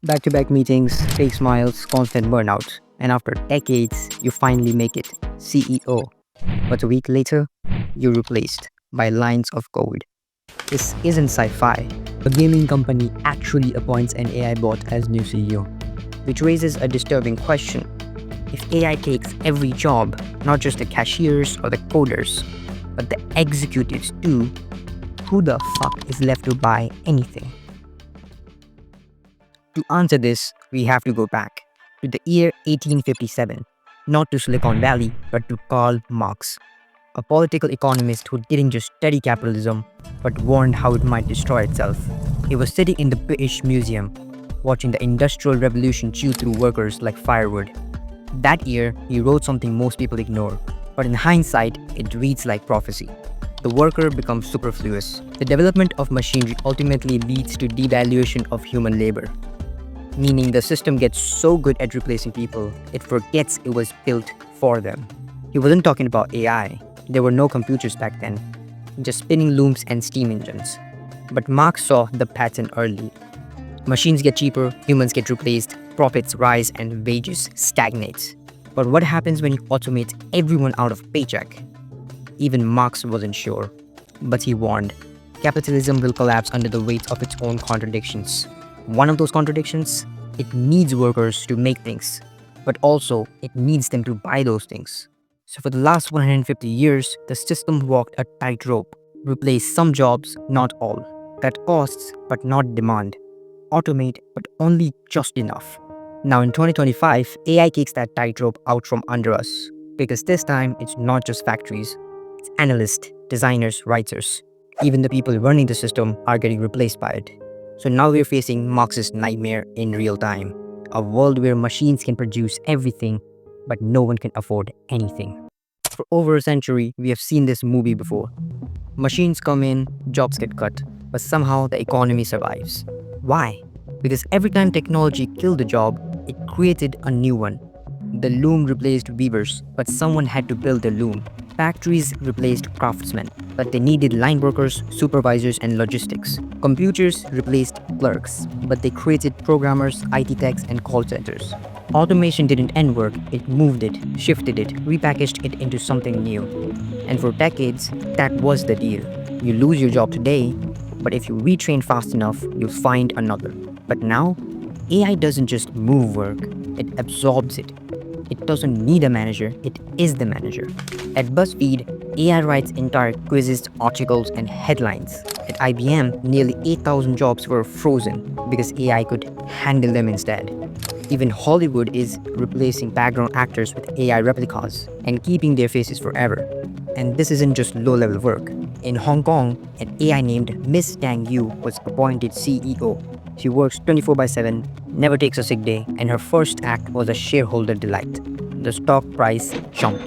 Back-to-back meetings, fake smiles, constant burnout. And after decades, you finally make it CEO. But a week later, you're replaced by lines of code. This isn't sci-fi. A gaming company actually appoints an AI bot as new CEO, which raises a disturbing question. If AI takes every job, not just the cashiers or the coders, but the executives too, who the fuck is left to buy anything? To answer this, we have to go back to the year 1857, not to Silicon Valley, but to Karl Marx, a political economist who didn't just study capitalism, but warned how it might destroy itself. He was sitting in the British Museum, watching the Industrial Revolution chew through workers like firewood. That year, he wrote something most people ignore, but in hindsight, it reads like prophecy. The worker becomes superfluous. The development of machinery ultimately leads to devaluation of human labor, meaning the system gets so good at replacing people, it forgets it was built for them. He wasn't talking about AI. There were no computers back then, just spinning looms and steam engines. But Marx saw the pattern early. Machines get cheaper, humans get replaced, profits rise, and wages stagnate. But what happens when you automate everyone out of paycheck? Even Marx wasn't sure, but he warned, capitalism will collapse under the weight of its own contradictions. One of those contradictions, it needs workers to make things, but also it needs them to buy those things. So for the last 150 years, the system walked a tightrope, replaced some jobs, not all, cut costs, but not demand, automate, but only just enough. Now in 2025, AI kicks that tightrope out from under us, because this time it's not just factories, it's analysts, designers, writers. Even the people running the system are getting replaced by it. So now we're facing Marx's nightmare in real time, a world where machines can produce everything, but no one can afford anything. For over a century, we have seen this movie before. Machines come in, jobs get cut, but somehow the economy survives. Why? Because every time technology killed a job, it created a new one. The loom replaced weavers, but someone had to build the loom. Factories replaced craftsmen, but they needed line workers, supervisors, and logistics. Computers replaced clerks, but they created programmers, IT techs, and call centers. Automation didn't end work, it moved it, shifted it, repackaged it into something new. And for decades, that was the deal. You lose your job today, but if you retrain fast enough, you'll find another. But now, AI doesn't just move work, it absorbs it. It doesn't need a manager, it is the manager. At BuzzFeed, AI writes entire quizzes, articles, and headlines. At IBM, nearly 8,000 jobs were frozen because AI could handle them instead. Even Hollywood is replacing background actors with AI replicas and keeping their faces forever. And this isn't just low-level work. In Hong Kong, an AI named Miss Tang Yu was appointed CEO. She works 24/7, never takes a sick day, and her first act was a shareholder delight. The stock price jumped.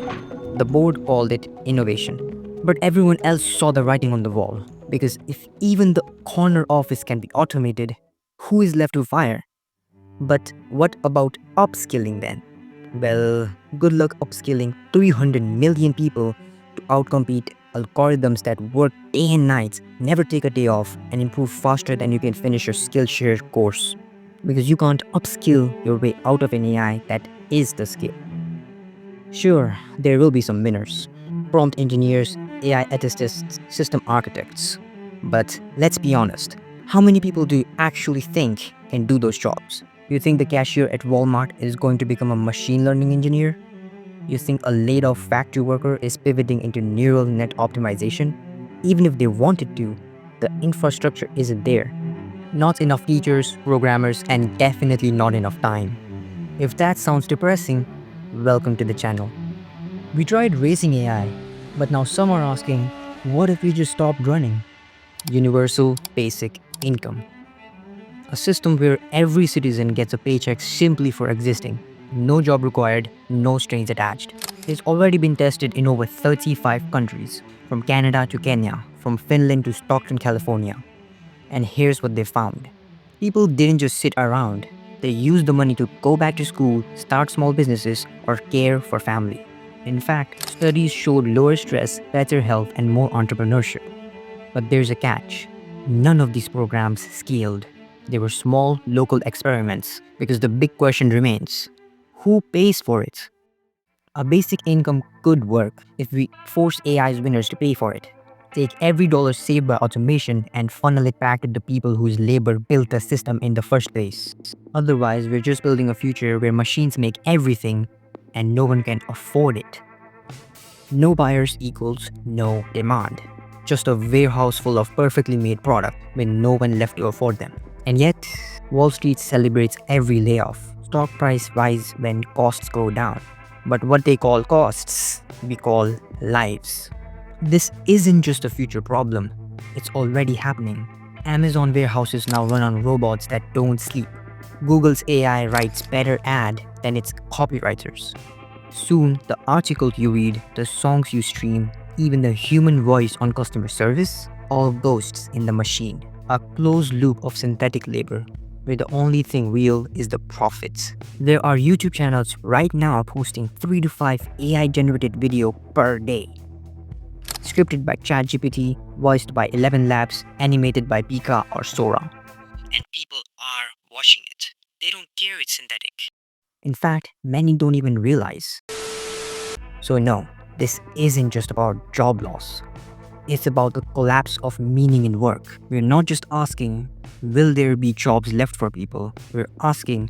The board called it innovation. But everyone else saw the writing on the wall, because if even the corner office can be automated, who is left to fire? But what about upskilling then? Well, good luck upskilling 300 million people to outcompete algorithms that work day and night, never take a day off, and improve faster than you can finish your Skillshare course. Because you can't upskill your way out of an AI that is the skill. Sure, there will be some winners. Prompt engineers, AI ethicists, system architects. But let's be honest, how many people do you actually think can do those jobs? You think the cashier at Walmart is going to become a machine learning engineer? You think a laid off factory worker is pivoting into neural net optimization? Even if they wanted to, the infrastructure isn't there. Not enough teachers, programmers, and definitely not enough time. If that sounds depressing, welcome to the channel. We tried racing AI, but now some are asking, what if we just stopped running? Universal basic income. A system where every citizen gets a paycheck simply for existing. No job required, no strings attached. It's already been tested in over 35 countries, from Canada to Kenya, from Finland to Stockton, California. And here's what they found. People didn't just sit around. They used the money to go back to school, start small businesses, or care for family. In fact, studies showed lower stress, better health, and more entrepreneurship. But there's a catch. None of these programs scaled. They were small, local experiments because the big question remains, who pays for it? A basic income could work if we force AI's winners to pay for it. Take every dollar saved by automation and funnel it back to the people whose labor built the system in the first place. Otherwise, we're just building a future where machines make everything and no one can afford it. No buyers equals no demand. Just a warehouse full of perfectly made product with no one left to afford them. And yet, Wall Street celebrates every layoff. Stock price rise when costs go down. But what they call costs, we call lives. This isn't just a future problem, it's already happening. Amazon warehouses now run on robots that don't sleep. Google's AI writes better ad than its copywriters. Soon, the articles you read, the songs you stream, even the human voice on customer service, all ghosts in the machine. A closed loop of synthetic labor, where the only thing real is the profits. There are YouTube channels right now posting 3 to 5 AI-generated video per day. Scripted by ChatGPT, voiced by 11 Labs, animated by Pika or Sora. And people are watching it. They don't care it's synthetic. In fact, many don't even realize. So no, this isn't just about job loss. It's about the collapse of meaning in work. We're not just asking, will there be jobs left for people? We're asking,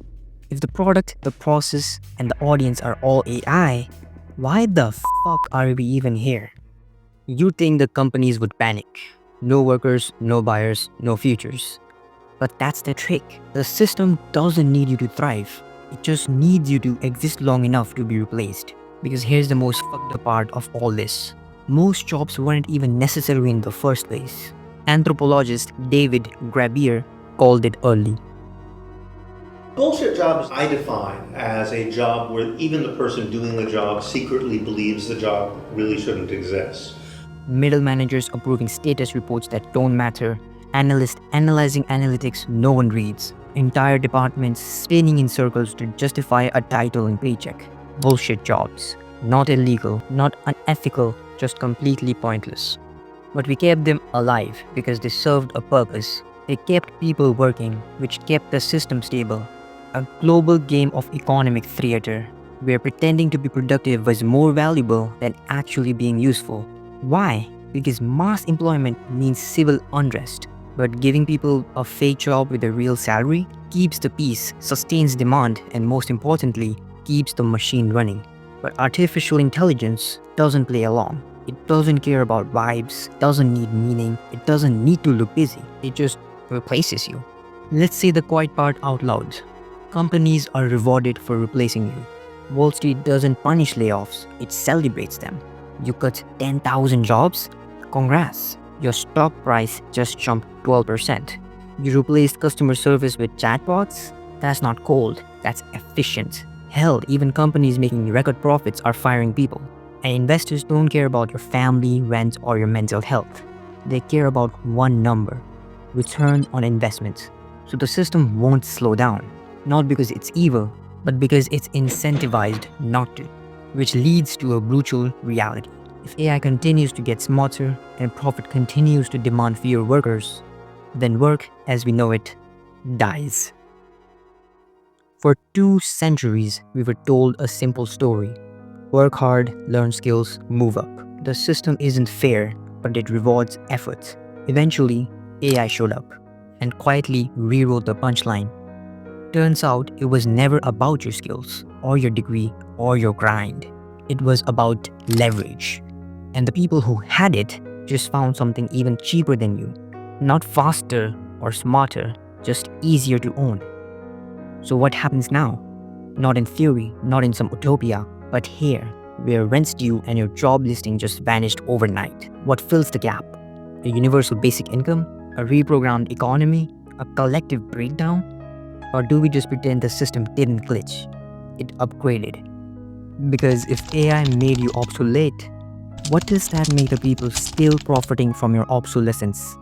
if the product, the process, and the audience are all AI, why the fuck are we even here? You'd think the companies would panic. No workers, no buyers, no futures. But that's the trick. The system doesn't need you to thrive. It just needs you to exist long enough to be replaced. Because here's the most fucked up part of all this. Most jobs weren't even necessary in the first place. Anthropologist David Graeber called it early. Bullshit jobs I define as a job where even the person doing the job secretly believes the job really shouldn't exist. Middle managers approving status reports that don't matter. Analysts analyzing analytics no one reads. Entire departments spinning in circles to justify a title and paycheck. Bullshit jobs. Not illegal, not unethical, just completely pointless. But we kept them alive because they served a purpose. They kept people working, which kept the system stable. A global game of economic theater, where pretending to be productive was more valuable than actually being useful. Why? Because mass employment means civil unrest. But giving people a fake job with a real salary keeps the peace, sustains demand, and most importantly, keeps the machine running. But artificial intelligence doesn't play along. It doesn't care about vibes, doesn't need meaning, it doesn't need to look busy. It just replaces you. Let's say the quiet part out loud. Companies are rewarded for replacing you. Wall Street doesn't punish layoffs, it celebrates them. You cut 10,000 jobs? Congrats! Your stock price just jumped 12%. You replaced customer service with chatbots? That's not cold, that's efficient. Hell, even companies making record profits are firing people. And investors don't care about your family, rent, or your mental health. They care about one number: return on investment. So the system won't slow down. Not because it's evil, but because it's incentivized not to. Which leads to a brutal reality. If AI continues to get smarter and profit continues to demand fewer workers, then work as we know it dies. For 2 centuries, we were told a simple story. Work hard, learn skills, move up. The system isn't fair, but it rewards effort. Eventually, AI showed up and quietly rewrote the punchline. Turns out it was never about your skills, or your degree, or your grind. It was about leverage. And the people who had it just found something even cheaper than you. Not faster or smarter, just easier to own. So what happens now? Not in theory, not in some utopia, but here, where rent's due and your job listing just vanished overnight. What fills the gap? A universal basic income? A reprogrammed economy? A collective breakdown? Or do we just pretend the system didn't glitch? It upgraded. Because if AI made you obsolete, what does that make the people still profiting from your obsolescence?